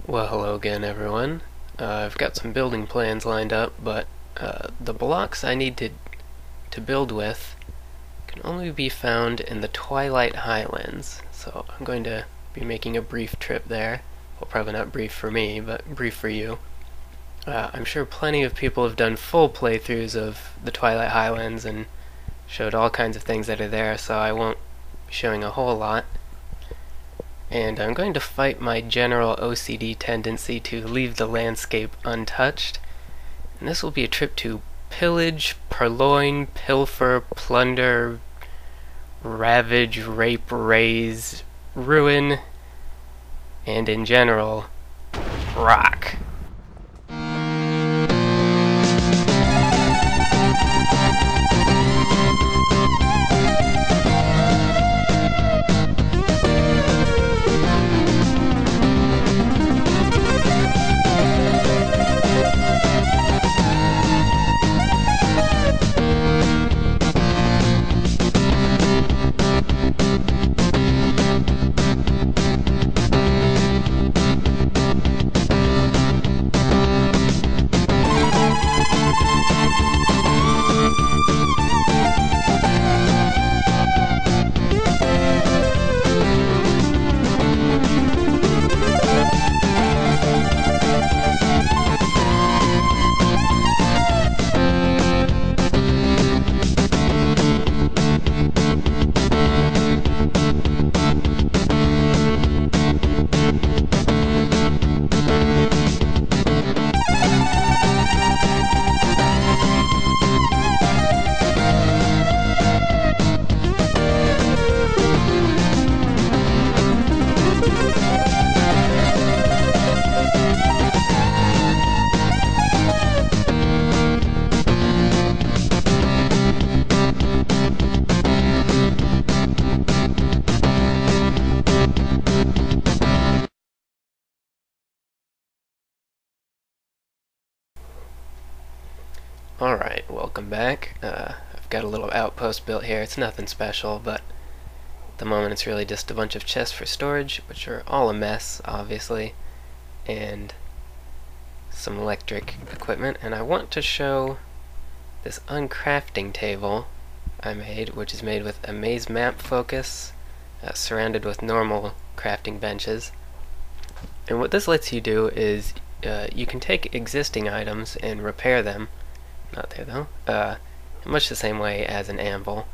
Well, hello again, everyone. I've got some building plans lined up, but the blocks I need to build with can only be found in the Twilight Highlands. So I'm going to be making a brief trip there. Well, probably not brief for me, but brief for you. I'm sure plenty of people have done full playthroughs of the Twilight Highlands and showed all kinds of things that are there, so I won't be showing a whole lot. And I'm going to fight my general OCD tendency to leave the landscape untouched. And this will be a trip to pillage, purloin, pilfer, plunder, ravage, rape, raze, ruin, and in general, rock. Alright, welcome back. I've got a little outpost built here. It's nothing special, but at the moment it's really just a bunch of chests for storage, which are all a mess, obviously, and some electric equipment. And I want to show this uncrafting table I made, which is made with a maze map focus, surrounded with normal crafting benches. And what this lets you do is you can take existing items and repair them. Not there though. In much the same way as an anvil.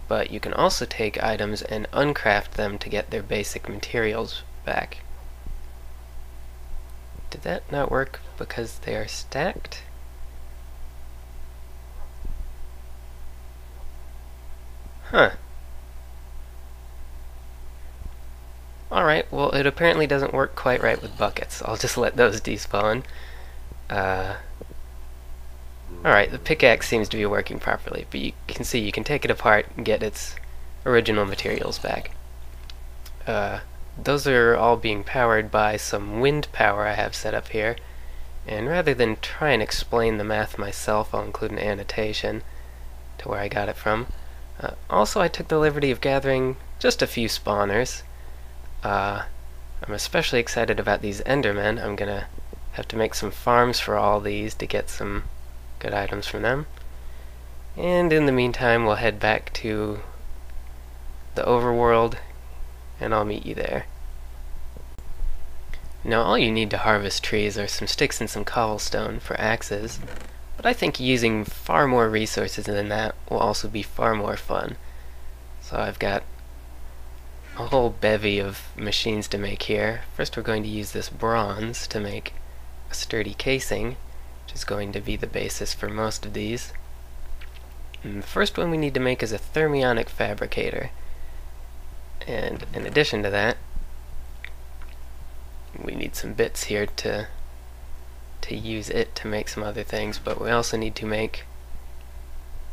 But you can also take items and uncraft them to get their basic materials back. Did that not work because they are stacked? Huh. Alright, well it apparently doesn't work quite right with buckets. I'll just let those despawn. Alright, the pickaxe seems to be working properly, but you can see you can take it apart and get its original materials back. Those are all being powered by some wind power I have set up here, and rather than try and explain the math myself, I'll include an annotation to where I got it from. Also, I took the liberty of gathering just a few spawners. I'm especially excited about these Endermen. I'm gonna have to make some farms for all these to get some good items from them. And in the meantime, we'll head back to the overworld, and I'll meet you there. Now, all you need to harvest trees are some sticks and some cobblestone for axes, but I think using far more resources than that will also be far more fun. So I've got a whole bevy of machines to make here. First, we're going to use this bronze to make a sturdy casing, which is going to be the basis for most of these. And the first one we need to make is a thermionic fabricator. And in addition to that, we need some bits here to use it to make some other things, but we also need to make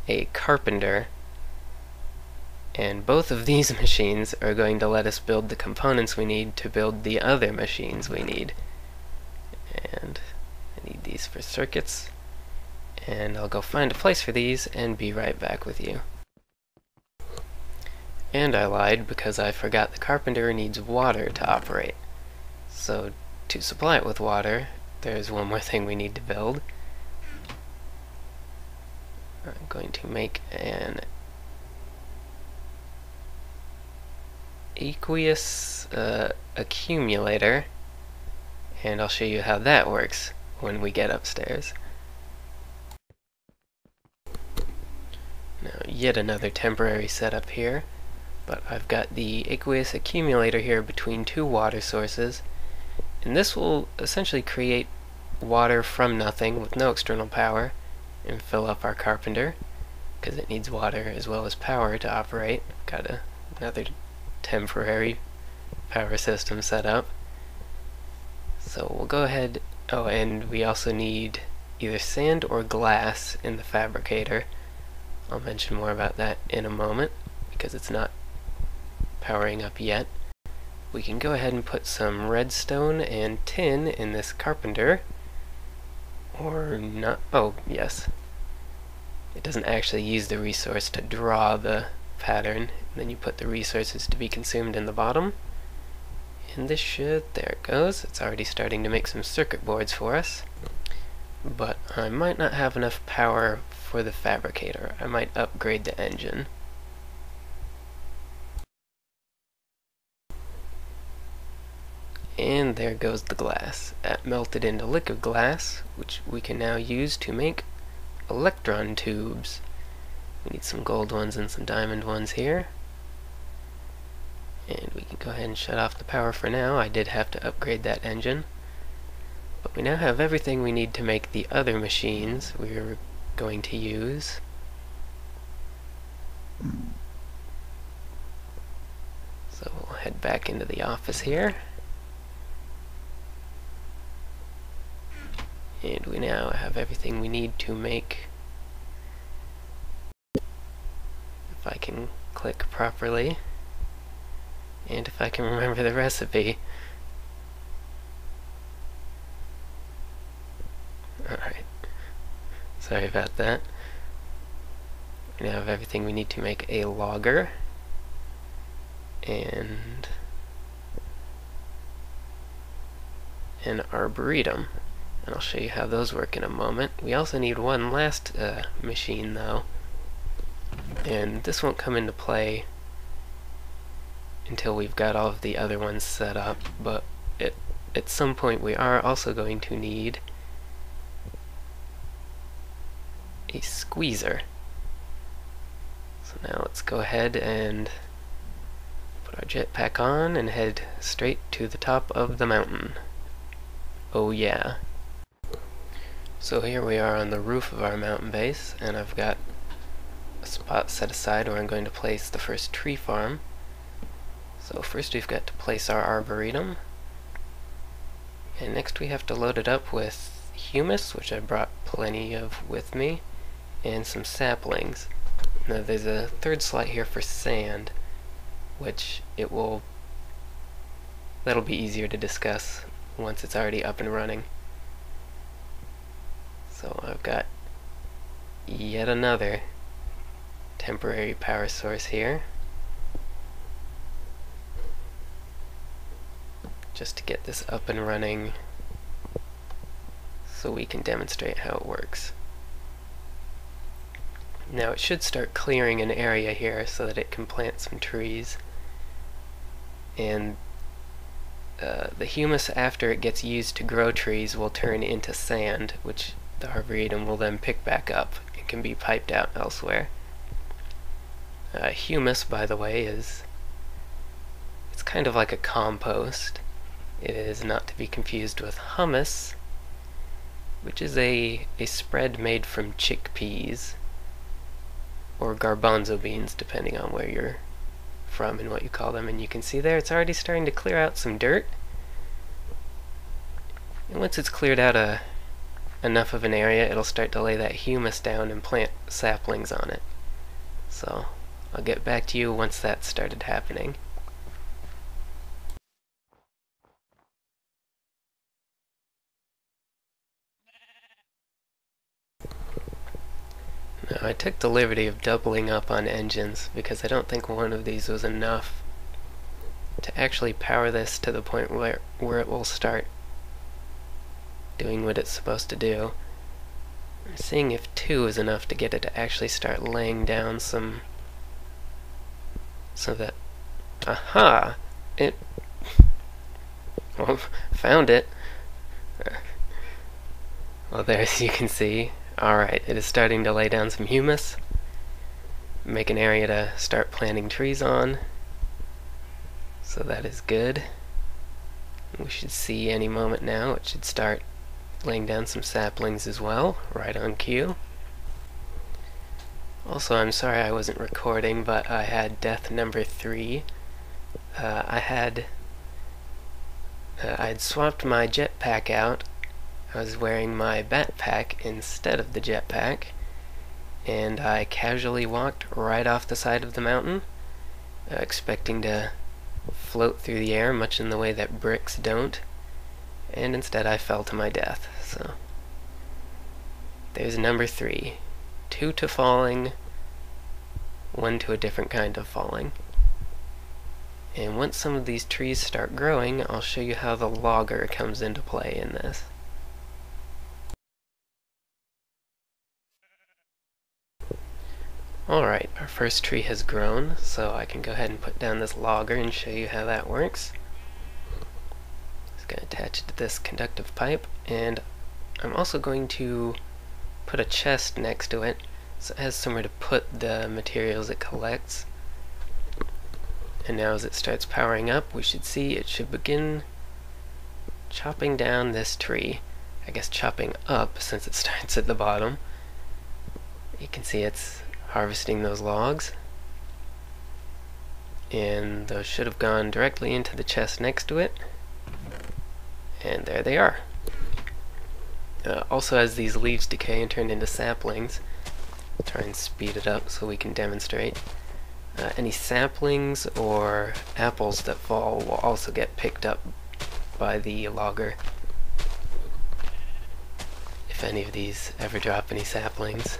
a carpenter. And both of these machines are going to let us build the components we need to build the other machines we need. And I need these for circuits, and I'll go find a place for these and be right back with you. And I lied because I forgot the carpenter needs water to operate. So to supply it with water, there's one more thing we need to build. I'm going to make an aqueous accumulator, and I'll show you how that works when we get upstairs. Now, yet another temporary setup here, but I've got the aqueous accumulator here between two water sources, and this will essentially create water from nothing with no external power and fill up our carpenter, because it needs water as well as power to operate. Got another temporary power system set up. So we'll go ahead, oh, and we also need either sand or glass in the fabricator. I'll mention more about that in a moment, because it's not powering up yet. We can go ahead and put some redstone and tin in this carpenter, or not. Oh, yes. It doesn't actually use the resource to draw the pattern, and then you put the resources to be consumed in the bottom. And this should, there it goes, it's already starting to make some circuit boards for us. But I might not have enough power for the fabricator. I might upgrade the engine. And there goes the glass. That melted into liquid glass, which we can now use to make electron tubes. We need some gold ones and some diamond ones here. And we can go ahead and shut off the power for now. I did have to upgrade that engine. But we now have everything we need to make the other machines we're going to use. So we'll head back into the office here. And we now have everything we need to make. If I can click properly. And if I can remember the recipe. Alright. Sorry about that. We now have everything we need to make a logger. And an arboretum. And I'll show you how those work in a moment. We also need one last machine though. And this won't come into play until we've got all of the other ones set up, but at some point we are also going to need a squeezer. So now let's go ahead and put our jetpack on and head straight to the top of the mountain. Oh yeah. So here we are on the roof of our mountain base, and I've got a spot set aside where I'm going to place the first tree farm. So first we've got to place our arboretum, and next we have to load it up with humus, which I brought plenty of with me, and some saplings. Now there's a third slot here for sand, which that'll be easier to discuss once it's already up and running. So I've got yet another temporary power source here, just to get this up and running so we can demonstrate how it works. Now it should start clearing an area here so that it can plant some trees, and the humus, after it gets used to grow trees, will turn into sand, which the arboretum will then pick back up and can be piped out elsewhere. Humus, by the way, it's kind of like a compost. It is not to be confused with hummus, which is a spread made from chickpeas, or garbanzo beans, depending on where you're from and what you call them. And you can see there it's already starting to clear out some dirt. And once it's cleared out enough of an area, it'll start to lay that humus down and plant saplings on it. So I'll get back to you once that's started happening. Now, I took the liberty of doubling up on engines because I don't think one of these was enough to actually power this to the point where it will start doing what it's supposed to do. I'm seeing if 2 is enough to get it to actually start laying down some, so that, aha! It, well, found it. Well, there, as you can see, alright, it is starting to lay down some humus, make an area to start planting trees on, so that is good. We should see any moment now it should start laying down some saplings as well, right on cue. Also, I'm sorry I wasn't recording, but I had death number 3. I had swapped my jetpack out. I was wearing my backpack instead of the jetpack, and I casually walked right off the side of the mountain, expecting to float through the air much in the way that bricks don't, and instead I fell to my death. So there's number 3. 2 to falling, 1 to a different kind of falling. And once some of these trees start growing, I'll show you how the logger comes into play in this. Alright, our first tree has grown, so I can go ahead and put down this logger and show you how that works. Just going to attach it to this conductive pipe, and I'm also going to put a chest next to it so it has somewhere to put the materials it collects. And now as it starts powering up, we should see it should begin chopping down this tree. I guess chopping up since it starts at the bottom. You can see it's harvesting those logs, and those should have gone directly into the chest next to it, and there they are. Also, as these leaves decay and turn into saplings, I'll try and speed it up so we can demonstrate. Any saplings or apples that fall will also get picked up by the logger, if any of these ever drop any saplings.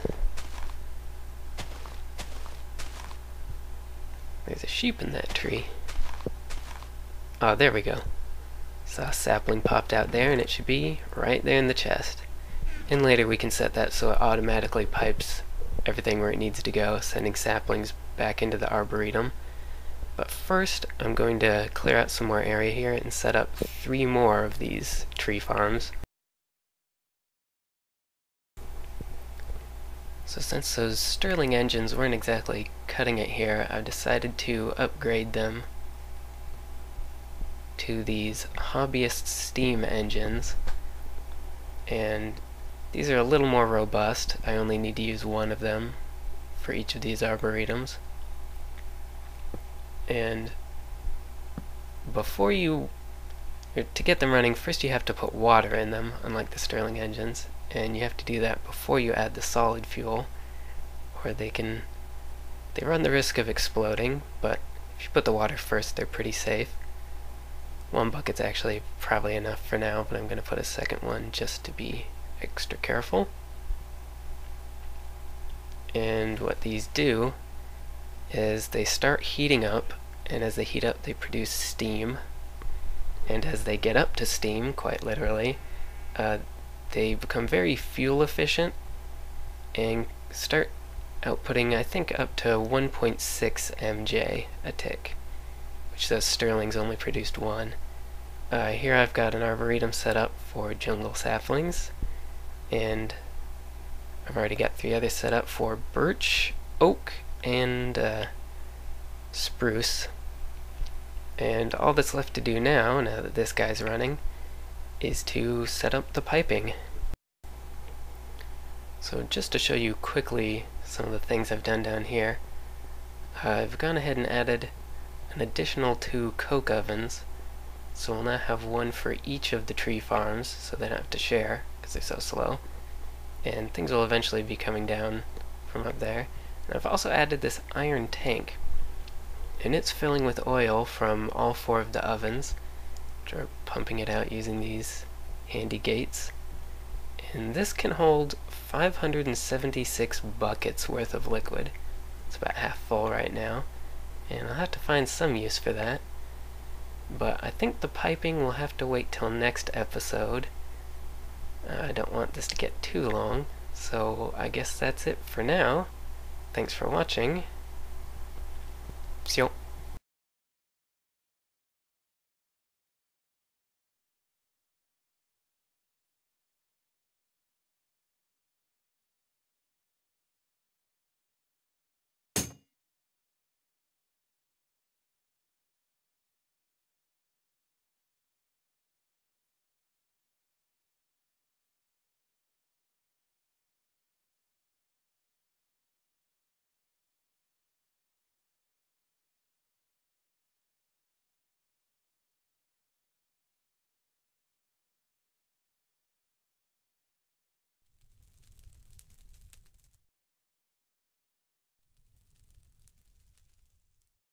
There's a sheep in that tree. Oh, there we go. Saw a sapling popped out there, and it should be right there in the chest. And later we can set that so it automatically pipes everything where it needs to go, sending saplings back into the arboretum. But first, I'm going to clear out some more area here and set up 3 more of these tree farms. So since those Stirling engines weren't exactly cutting it here, I've decided to upgrade them to these hobbyist steam engines. And these are a little more robust. I only need to use 1 of them for each of these arboretums. And to get them running, first you have to put water in them, unlike the Stirling engines. And you have to do that before you add the solid fuel, or they run the risk of exploding, but if you put the water first, they're pretty safe. 1 bucket's actually probably enough for now, but I'm going to put a second one just to be extra careful. And what these do is they start heating up, and as they heat up, they produce steam. And as they get up to steam, quite literally, they become very fuel efficient and start outputting, I think, up to 1.6 mj a tick, which those Stirlings only produced 1. Here I've got an arboretum set up for jungle saplings, and I've already got 3 others set up for birch, oak, and spruce. And all that's left to do now that this guy's running, is to set up the piping. So just to show you quickly some of the things I've done down here, I've gone ahead and added an additional 2 coke ovens, so we'll now have 1 for each of the tree farms, so they don't have to share because they're so slow, and things will eventually be coming down from up there. And I've also added this iron tank, and it's filling with oil from all 4 of the ovens, which are pumping it out using these handy gates. And this can hold 576 buckets worth of liquid. It's about half full right now, and I'll have to find some use for that. But I think the piping will have to wait till next episode, I don't want this to get too long, so I guess that's it for now. Thanks for watching. See you.